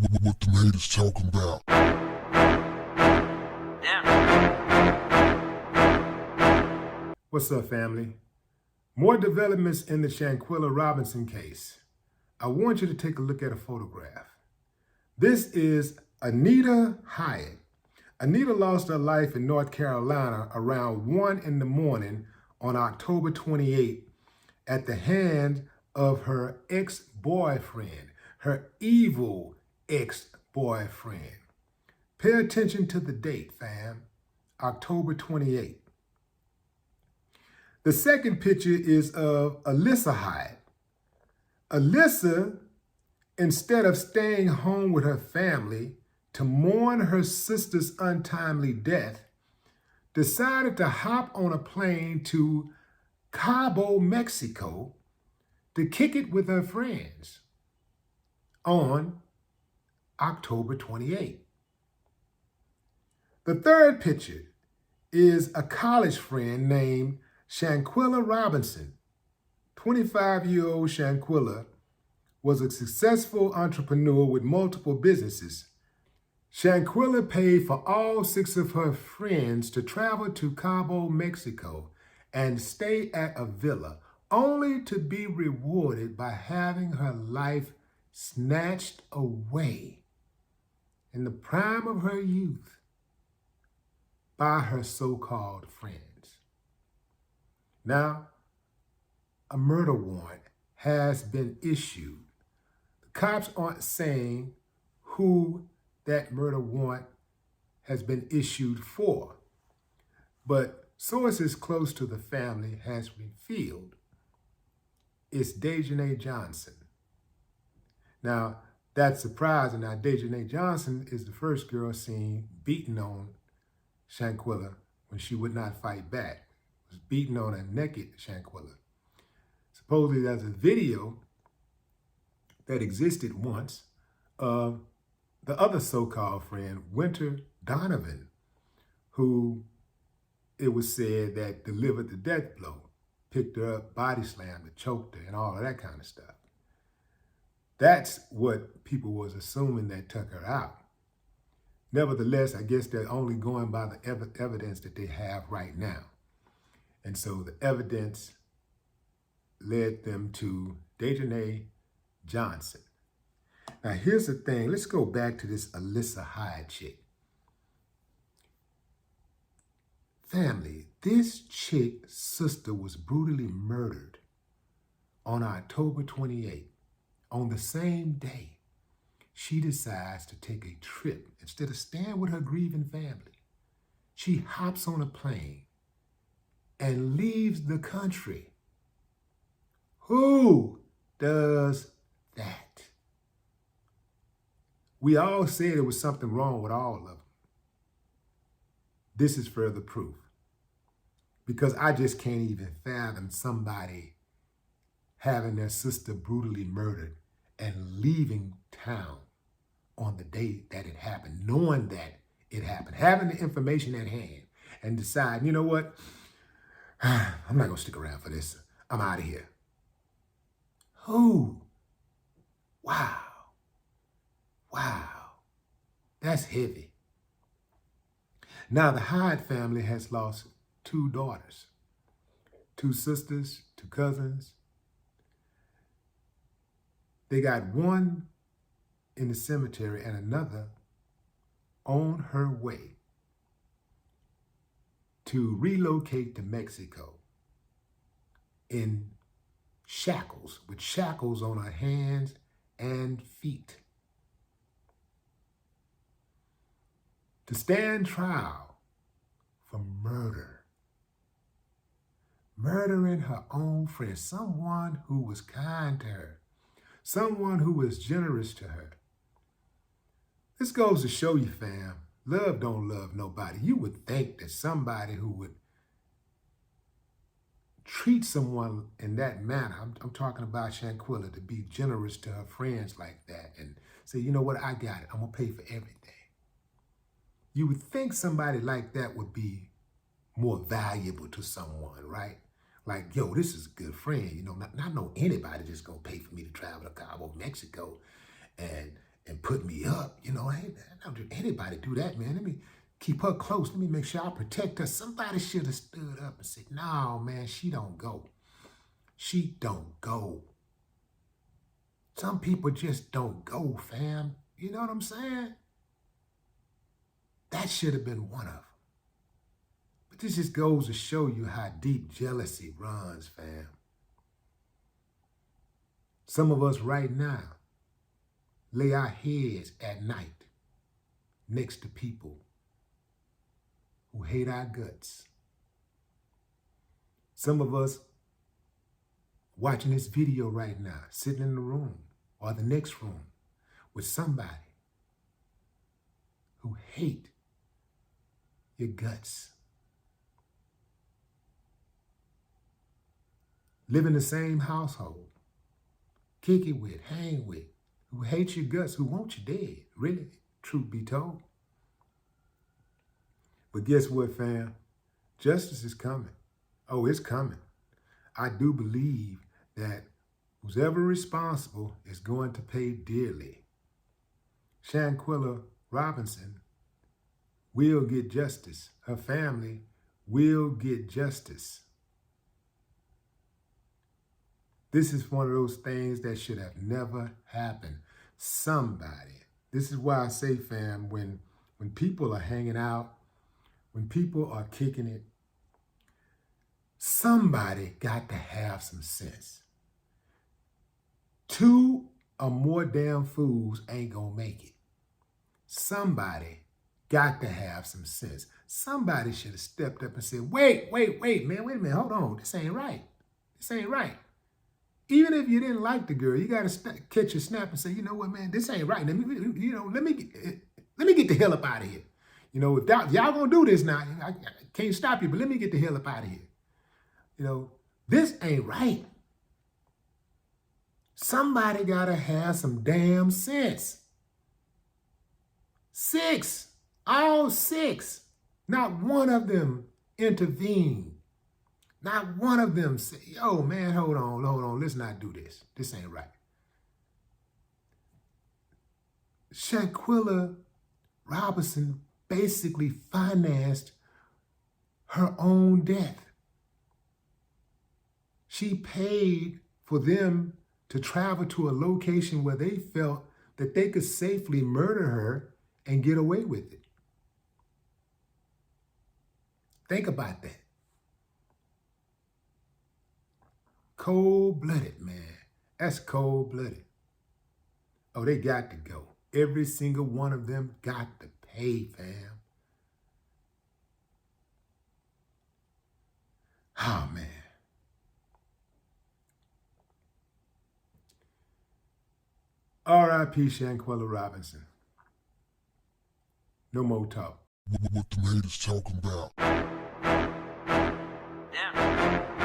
What them haters talking about? What's up, family? More developments in the Shanquella Robinson case. I want you to take a look at a photograph. This is Anita Hyatt. Anita lost her life in North Carolina around 1 in the morning on October 28th at the hand of her ex-boyfriend, her evil ex-boyfriend. Pay attention to the date, fam. October 28th. The second picture is of Alyssa Hyatt. Alyssa, instead of staying home with her family to mourn her sister's untimely death, decided to hop on a plane to Cabo, Mexico to kick it with her friends on October 28th. The third picture is a college friend named Shanquella Robinson. 25-year-old Shanquella was a successful entrepreneur with multiple businesses. Shanquella paid for all 6 of her friends to travel to Cabo, Mexico and stay at a villa, only to be rewarded by having her life snatched away in the prime of her youth by her so-called friends. Now, a murder warrant has been issued. The cops aren't saying who that murder warrant has been issued for, but sources close to the family has revealed it's Dejanay Johnson. Now, that's surprising. Now, Dejanay Johnson is the first girl seen beating on Shanquella when she would not fight back. Was beating on a naked Shanquella. Supposedly there's a video that existed once of the other so-called friend, Winter Donovan, who it was said that delivered the death blow, picked her up, body slammed her, choked her, and all of that kind of stuff. That's what people was assuming that took her out. Nevertheless, I guess they're only going by the evidence that they have right now. And so the evidence led them to Dejanay Johnson. Now, here's the thing. Let's go back to this Alyssa Hyatt chick. Family, this chick's sister was brutally murdered on October 28th. On the same day, she decides to take a trip. Instead of staying with her grieving family, she hops on a plane and leaves the country. Who does that? We all said there was something wrong with all of them. This is further proof. Because I just can't even fathom somebody having their sister brutally murdered and leaving town on the day that it happened, knowing that it happened, having the information at hand and decide, you know what? I'm not gonna stick around for this. I'm out of here. Who? Wow. Wow. That's heavy. Now, the Hyde family has lost 2 daughters, 2 sisters, 2 cousins. They got one in the cemetery and another on her way to relocate to Mexico in shackles, with shackles on her hands and feet, to stand trial for murder. Murdering her own friend, someone who was kind to her, someone who was generous to her. This goes to show you, fam, love don't love nobody. You would think that somebody who would treat someone in that manner, I'm talking about Shanquella, to be generous to her friends like that and say, you know what, I got it, I'm gonna pay for everything. You would think somebody like that would be more valuable to someone, right? Like, yo, this is a good friend, you know, not know anybody just gonna pay for me to travel to Cabo, Mexico and and put me up. You know, hey, don't anybody do that, man. Let me keep her close. Let me make sure I protect her. Somebody should have stood up and said, no, man, she don't go. She don't go. Some people just don't go, fam. You know what I'm saying? That should have been one of them. But this just goes to show you how deep jealousy runs, fam. Some of us right now lay our heads at night next to people who hate our guts. Some of us watching this video right now, sitting in the room or the next room with somebody who hate your guts. Live in the same household, kick it with, hang with, who hate your guts, who want you dead, really, truth be told. But guess what, fam? Justice is coming. Oh, it's coming. I do believe that who's ever responsible is going to pay dearly. Shanquella Robinson will get justice. Her family will get justice. This is one of those things that should have never happened. Somebody, this is why I say, fam, when people are hanging out, when people are kicking it, somebody got to have some sense. Two or more damn fools ain't gonna make it. Somebody got to have some sense. Somebody should have stepped up and said, wait, man, wait a minute, hold on, this ain't right. This ain't right. Even if you didn't like the girl, you got to catch your snap and say, you know what, man, this ain't right. Let me get the hell up out of here. You know, if y'all gonna do this now, I can't stop you, but let me get the hell up out of here. You know, this ain't right. Somebody gotta have some damn sense. 6, all 6, not one of them intervened. Not one of them said, yo, man, hold on, let's not do this. This ain't right. Shanquella Robinson basically financed her own death. She paid for them to travel to a location where they felt that they could safely murder her and get away with it. Think about that. Cold-blooded, man. That's cold-blooded. Oh, they got to go. Every single one of them got to pay, fam. Oh, man. R.I.P. Shanquella Robinson. No more talk. What the haters talking about? Damn.